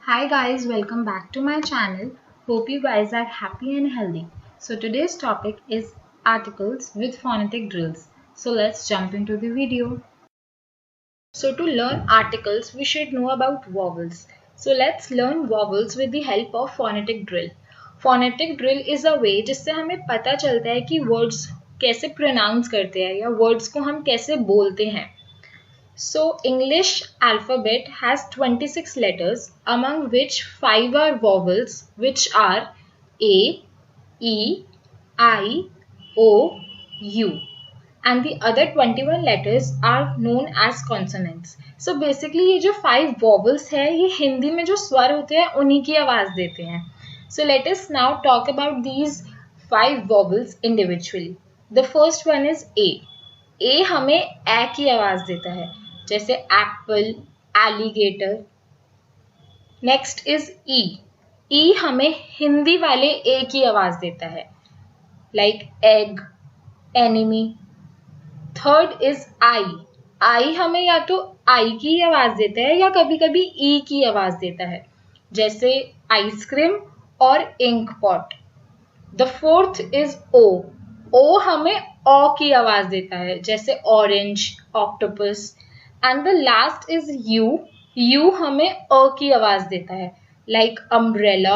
Hi guys, welcome back to my channel. Hope you guys are happy and healthy. So today's topic is articles with phonetic drills. So let's jump into the video. So to learn articles, we should know about vowels. So let's learn vowels with the help of phonetic drill. Phonetic drill is a way जिससे हमें पता चलता है कि words कैसे pronounce करते हैं या words को हम कैसे बोलते हैं. So English alphabet has 26 letters, among which 5 are vowels, which are A, E, I, O, U, and the other 21 letters are known as consonants. So basically ये जो 5 vowels है ये हिंदी में जो स्वर होते हैं उन्हीं की आवाज देते हैं. So let us now talk about these 5 vowels individually. The first one is A. A हमें ए की आवाज देता है जैसे apple, alligator. Next is E. E हमें हिंदी वाले ए की आवाज देता है like egg, enemy. Third is I. I हमें या तो आई की आवाज देता है या कभी कभी ई की आवाज देता है जैसे आइसक्रीम और ink pot. The fourth is O. O हमें ओ की आवाज देता है जैसे orange, octopus. And the last is U. U हमें अ की आवाज देता है like umbrella,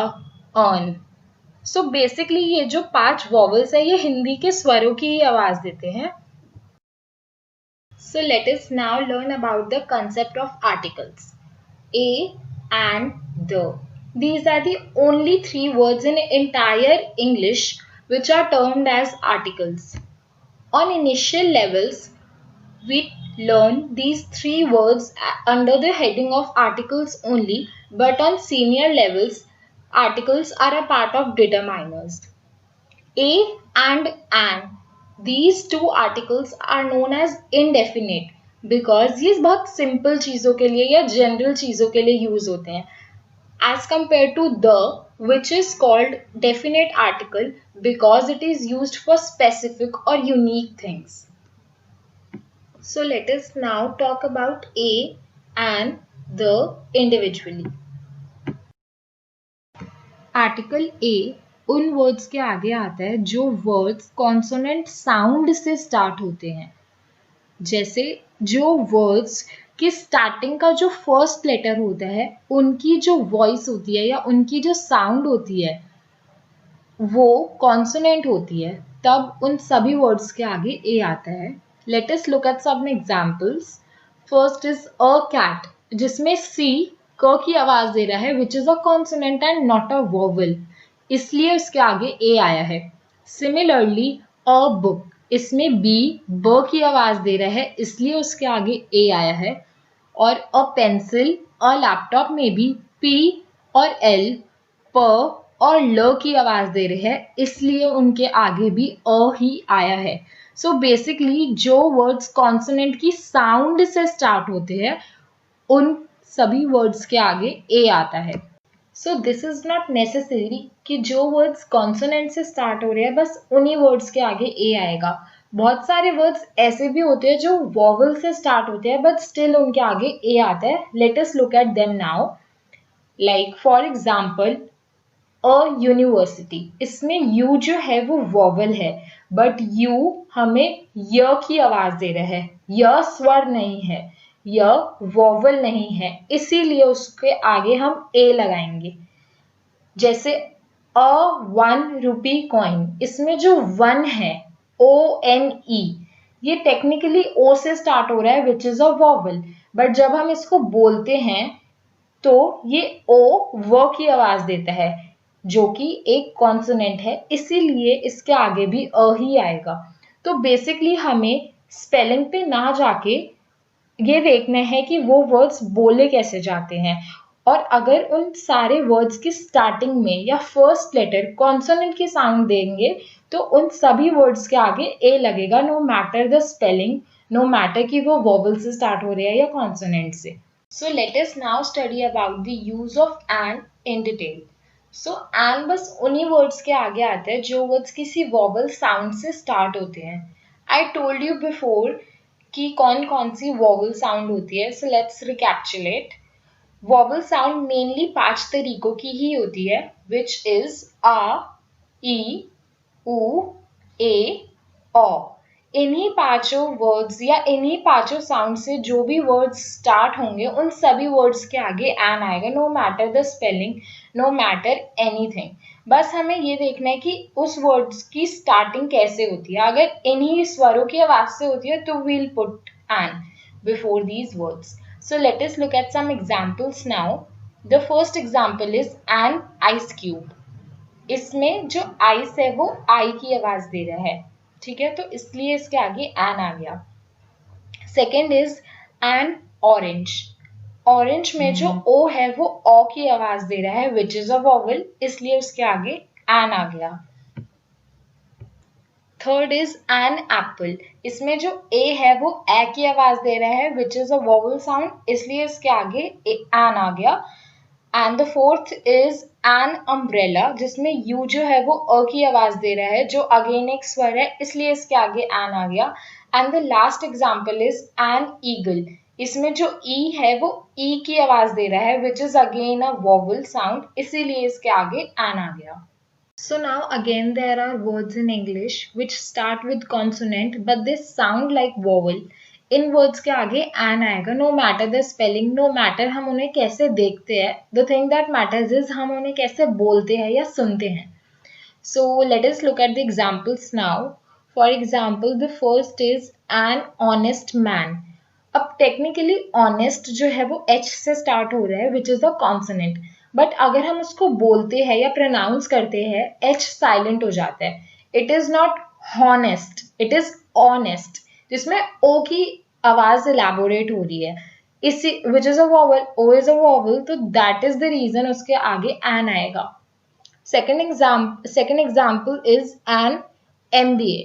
urn. So basically ये जो 5 वॉवल्स है ये हिंदी के स्वरों की ही आवाज देते हैं. So let us now learn about the concept of articles. A and the. These are the only 3 words in entire English which are termed as articles. On initial levels, we learn these 3 words under the heading of articles only, but on senior levels, articles are a part of determiners. A and an. These 2 articles are known as indefinite because ये बहुत simple चीज़ों के लिए या general चीज़ों के लिए use होते हैं. As compared to the, which is called definite article because it is used for specific or unique things. So let us now talk about a and the individually. Article A उन words के आगे आता है जो words consonant sound से start होते हैं. जैसे जो वर्ड्स की स्टार्टिंग का जो फर्स्ट लेटर होता है उनकी जो वॉइस होती है या उनकी जो साउंड होती है वो कॉन्सोनेंट होती है, तब उन सभी वर्ड्स के आगे ए आता है. Let us look at some examples. First is a cat जिसमें सी क की आवाज दे रहा है which is a consonant and not a vowel, इसलिए उसके आगे ए आया है. सिमिलरली अ बुक, इसमें बी ब की आवाज दे रहा है इसलिए उसके आगे ए आया है. और अ पेंसिल, अ लैपटॉप में भी पी और एल, प और ल की आवाज दे रहे हैं इसलिए उनके आगे भी अ ही आया है. सो बेसिकली जो वर्ड्स कॉन्सोनेंट की साउंड से स्टार्ट होते हैं उन सभी वर्ड्स के आगे ए आता है. So this is not necessary कि जो वर्ड्स कॉन्सोनेंट से स्टार्ट हो रहे हैं बस उन्हीं वर्ड्स के आगे ए आएगा. बहुत सारे वर्ड्स ऐसे भी होते हैं जो वॉवल से स्टार्ट होते हैं बट स्टिल उनके आगे ए आता है. Let us look at them now. Like for example a university, इसमें यू जो है वो वॉवल है बट यू हमें य की आवाज दे रहा है. य स्वर नहीं है, य वॉवल नहीं है, इसीलिए उसके आगे हम ए लगाएंगे. जैसे अ 1 रुपी कॉइन, इसमें जो 1 है ONE, ये टेक्निकली ओ से स्टार्ट हो रहा है which is a vowel, but जब हम इसको बोलते हैं तो ये ओ व की आवाज देता है जो कि एक कॉन्सोनेंट है, इसीलिए इसके आगे भी अ ही आएगा. तो बेसिकली हमें स्पेलिंग पे ना जाके ये देखना है कि वो वर्ड्स बोले कैसे जाते हैं. और अगर उन सारे वर्ड्स की स्टार्टिंग में या फर्स्ट लेटर कॉन्सोनेंट की साउंड देंगे तो उन सभी वर्ड्स के आगे ए लगेगा, no matter the spelling, no matter कि वो वॉवल से स्टार्ट हो रहे हैं या कॉन्सोनेंट से. So let us now study about the use of an in detail. So an बस उन्हीं वर्ड्स के आगे आता है जो वर्ड्स किसी वॉवल साउंड से स्टार्ट होते हैं. आई टोल्ड यू बिफोर कि कौन कौन सी वॉवल साउंड होती है. So let's recapitulate. Vowel sound mainly 5 तरीकों की ही होती है, विच इज आ, ई, ऊ, ए, ओ। इन्हीं पांचों वर्ड्स या इन्हीं पांचों साउंड से जो भी वर्ड्स स्टार्ट होंगे उन सभी वर्ड्स के आगे एन आएगा, no matter the spelling, no matter anything. बस हमें ये देखना है कि उस वर्ड्स की स्टार्टिंग कैसे होती है। अगर इन्हीं स्वरों की आवाज से होती है तो we'll put an before these words. So let us look at some examples now. The first example is an ice cube. इसमें जो आइस है वो आई की आवाज दे रहा है, ठीक है, तो इसलिए इसके आगे एन आ गया। Second is an orange. Orange में जो ओ है वो ओ की आवाज दे रहा है, विच इज अ वॉवल, इसलिए उसके आगे एन आ गया। Third is an apple. इसमें जो ए है वो ए की आवाज दे रहा है, which is a vowel sound, इसलिए इसके आगे एन आ गया। And the fourth is an umbrella, जिसमें यू जो है वो अ की आवाज दे रहा है, जो अगेन एक स्वर है, इसलिए इसके आगे एन आ गया। And the last example is an eagle. इसमें जो ई है वो ई की आवाज दे रहा है, which is again a vowel sound, इसीलिए इसके आगे एन आ गया। So now again there are words in English which start with consonant but they sound like vowel. इन वर्ड्स के आगे एन आएगा, no matter the spelling, no matter हम उन्हें कैसे देखते हैं, the thing that matters is हम उन्हें कैसे बोलते हैं या सुनते हैं। So let us look at the examples now. For example the first is an honest man. अब टेक्निकली ऑनेस्ट जो है वो एच से स्टार्ट हो रहा है, which is a consonant, but अगर हम उसको बोलते हैं या प्रोनाउंस करते हैं एच साइलेंट हो जाता है। It is not honest, it is honest, जिसमें ओ की आवाज इलेबोरेट हो रही है, इसी which is a vowel, O is a vowel, तो दैट इज द रीजन उसके आगे एन आएगा। Second example is an MBA।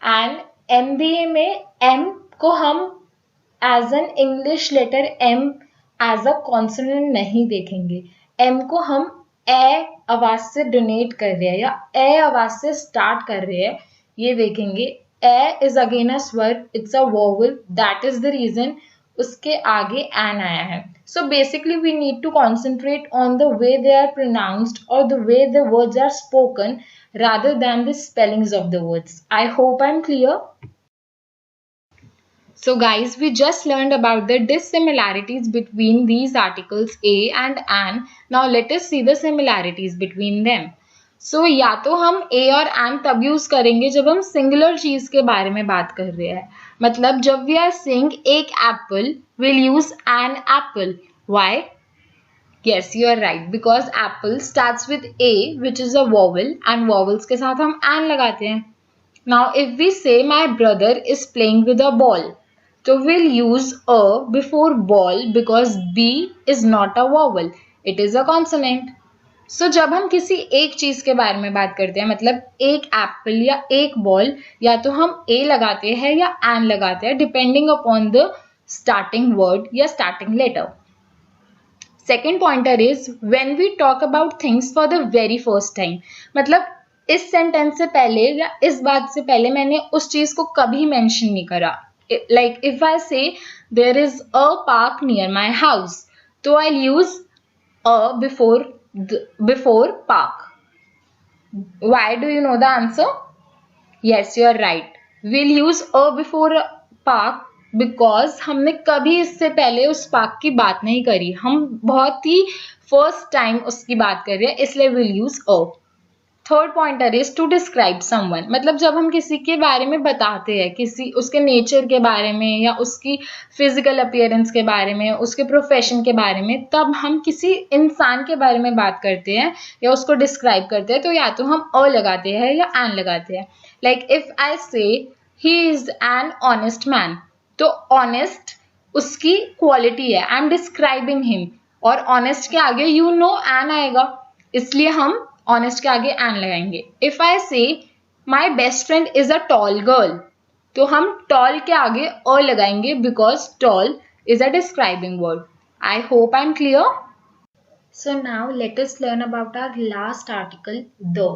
And MBA में एम को हम as an English letter M as a consonant नहीं देखेंगे, एम को हम ए आवाज से डोनेट कर रहे हैं या ए आवाज से स्टार्ट कर रहे हैं, ये देखेंगे। ए इज अगेन अ स्वर, it's a vowel, that is the reason उसके आगे एन आया है। So basically we need to concentrate on the way they are pronounced और the way the words are spoken rather than the spellings of the words. I hope I'm clear. So guys, we just learned about the dissimilarities between these articles a and an. Now let us see the similarities between them. So या तो हम a और an तब use करेंगे जब हम singular चीज के बारे में बात कर रहे हैं, मतलब जब we are saying एक apple, we'll use an apple. Why? Yes, you are right, because apple starts with a, which is a vowel, and vowels के साथ हम an लगाते हैं. Now, if we say my brother is playing with a ball, तो we'll use a before ball because b is not a vowel, it is a consonant. So जब हम किसी एक चीज के बारे में बात करते हैं, मतलब एक एप्पल या एक बॉल, या तो हम a लगाते हैं या an लगाते हैं, depending upon the starting word या starting letter. Second pointer is when we talk about things for the very first time, मतलब इस सेंटेंस से पहले या इस बात से पहले मैंने उस चीज को कभी मेंशन नहीं करा. Like if I say there is a park near my house, तो I use a before park. Why do you know the answer? Yes, you are right, will use a before park because हमने कभी इससे पहले उस park की बात नहीं करी, हम बहुत ही फर्स्ट टाइम उसकी बात कर रहे हैं, इसलिए will use a. Third pointer is to describe someone, मतलब जब हम किसी के बारे में बताते हैं, किसी उसके नेचर के बारे में या उसकी फिजिकल अपीयरेंस के बारे में, उसके प्रोफेशन के बारे में, तब हम किसी इंसान के बारे में बात करते हैं या उसको डिस्क्राइब करते हैं, तो या तो हम अ लगाते हैं या एन लगाते हैं. लाइक इफ आई से he is an honest man, तो ऑनेस्ट उसकी क्वालिटी है, आई एम डिस्क्राइबिंग हिम, और ऑनेस्ट के आगे यू नो एन आएगा, इसलिए हम ऑनेस्ट के आगे एन लगाएंगे. If I say my best friend is a tall girl, तो हम टॉल के आगे अ लगाएंगे because tall is a describing word. I hope I am clear. So now let us learn about our last article the.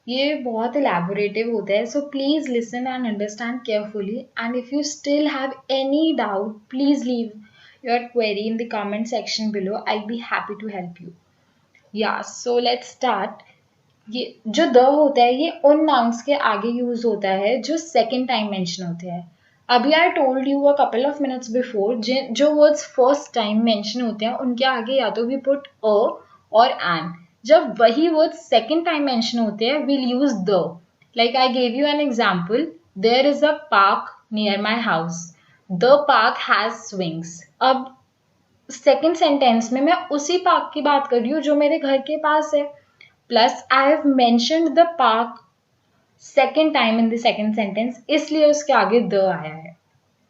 ये बहुत elaborative होता है, so please listen and understand carefully, and if you still have any doubt please leave your query in the comment section below. I'll be happy to help you. Yeah, so let's start. ये जो the होता है ये उन nouns के आगे use होता है जो सेकेंड टाइम मेंशन होते हैं. अभी I told you a couple of minutes before जो वर्ड्स फर्स्ट टाइम मेंशन होते हैं उनके आगे या तो वी पुट अ और एन. जब वही वर्ड्स सेकेंड टाइम मेंशन होते हैं will use the. Like I gave you an example, there is a park near my house. The park has swings. अब सेकेंड सेंटेंस में मैं उसी पार्क की बात कर रही हूँ जो मेरे घर के पास है. Plus I have mentioned the park second time in the second sentence, इसलिए उसके आगे द आया है.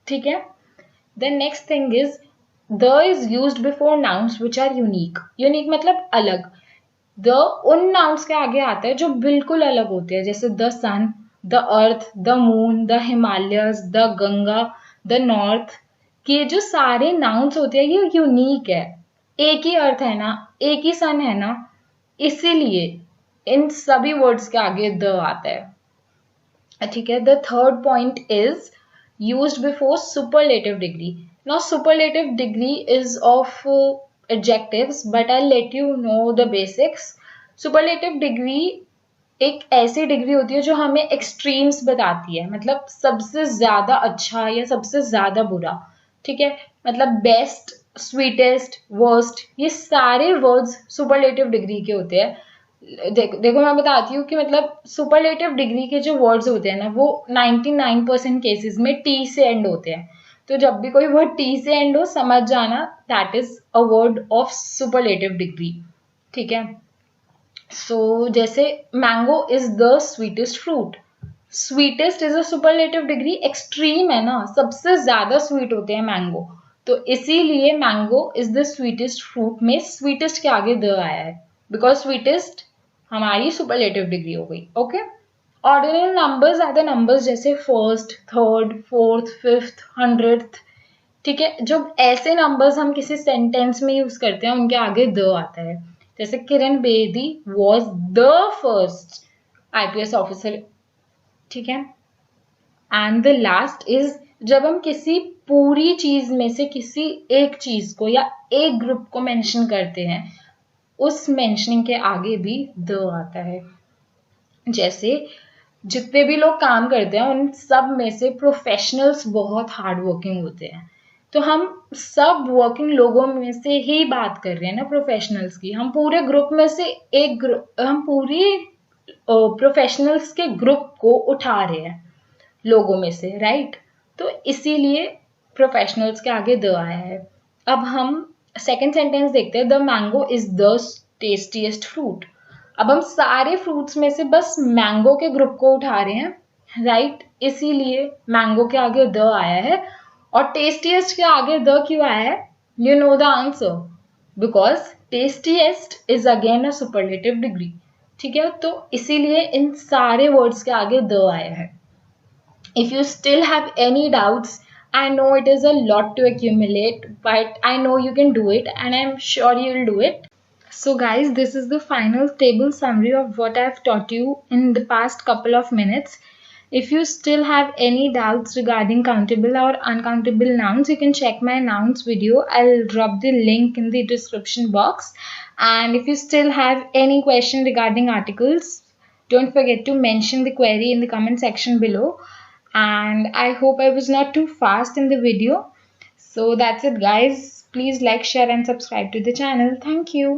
ठीक है. The next thing is the is used before nouns which are unique. Unique मतलब अलग. द उन नाउन्स के आगे आता है जो बिल्कुल अलग होते हैं, जैसे the sun, the earth, the moon, the Himalayas, the Ganga, the north. कि जो सारे नाउन्स होते हैं ये यूनिक है. एक ही अर्थ है ना, एक ही सन है ना, इसीलिए इन सभी वर्ड्स के आगे द आता है. ठीक है. The third point is used before superlative degree. Now superlative degree is of adjectives, but I'll let you know the basics. Superlative degree एक ऐसी डिग्री होती है जो हमें एक्सट्रीम्स बताती है, मतलब सबसे ज्यादा अच्छा या सबसे ज्यादा बुरा. ठीक है. मतलब बेस्ट, स्वीटेस्ट, वर्स्ट, ये सारे वर्ड्स सुपरलेटिव डिग्री के होते हैं. देखो मैं बताती हूँ कि मतलब सुपरलेटिव डिग्री के जो वर्ड्स होते हैं ना वो 99% केसेस में टी से एंड होते हैं. तो जब भी कोई वर्ड टी से एंड हो समझ जाना that is a word of superlative degree. ठीक है. सो जैसे mango is the sweetest fruit. Sweetest is a superlative degree, extreme है ना, सबसे ज्यादा स्वीट होते हैं मैंगो, तो इसीलिए mango is the sweetest fruit में स्वीटेस्ट के आगे द आया है, बिकॉज स्वीटेस्ट हमारी सुपरलेटिव डिग्री हो गई. Okay. Ordinal numbers are the numbers जैसे first, third, fourth, fifth, 100th. ठीक है. जो ऐसे नंबर्स हम किसी सेंटेंस में यूज करते हैं उनके आगे द आता है. जैसे Kiran Bedi was the first IPS officer. ठीक है. एंड द लास्ट इज जब हम किसी पूरी चीज में से किसी एक चीज को या एक ग्रुप को मेंशन करते हैं उस मेंशनिंग के आगे भी द आता है. जैसे जितने भी लोग काम करते हैं उन सब में से प्रोफेशनल्स बहुत हार्ड वर्किंग होते हैं. तो हम सब वर्किंग लोगों में से ही बात कर रहे हैं ना, प्रोफेशनल्स की. हम पूरे ग्रुप में से हम पूरी प्रोफेशनल्स के ग्रुप को उठा रहे हैं लोगों में से, राइट. तो इसीलिए प्रोफेशनल्स के आगे द आया है. अब हम सेकेंड सेंटेंस देखते हैं. The mango is the tastiest fruit. अब हम सारे फ्रूट्स में से बस मैंगो के ग्रुप को उठा रहे हैं, राइट. इसीलिए मैंगो के आगे द आया है. और टेस्टीएस्ट के आगे द क्यों आया है? You know the answer, because tastiest is again a superlative degree. ठीक है. तो इसीलिए इन सारे वर्ड्स के आगे द आया है. If you still have any doubts, I know it is a lot to accumulate, but I know you can do it and I'm sure you'll do it. So guys, this is the final table summary of what I've taught you in the past couple of minutes. If you still have any doubts regarding countable or uncountable nouns, you can check my nouns video. I'll drop the link in the description box. And if you still have any question regarding articles, don't forget to mention the query in the comment section below. And I hope I was not too fast in the video. So that's it guys. Please like, share and subscribe to the channel. Thank you.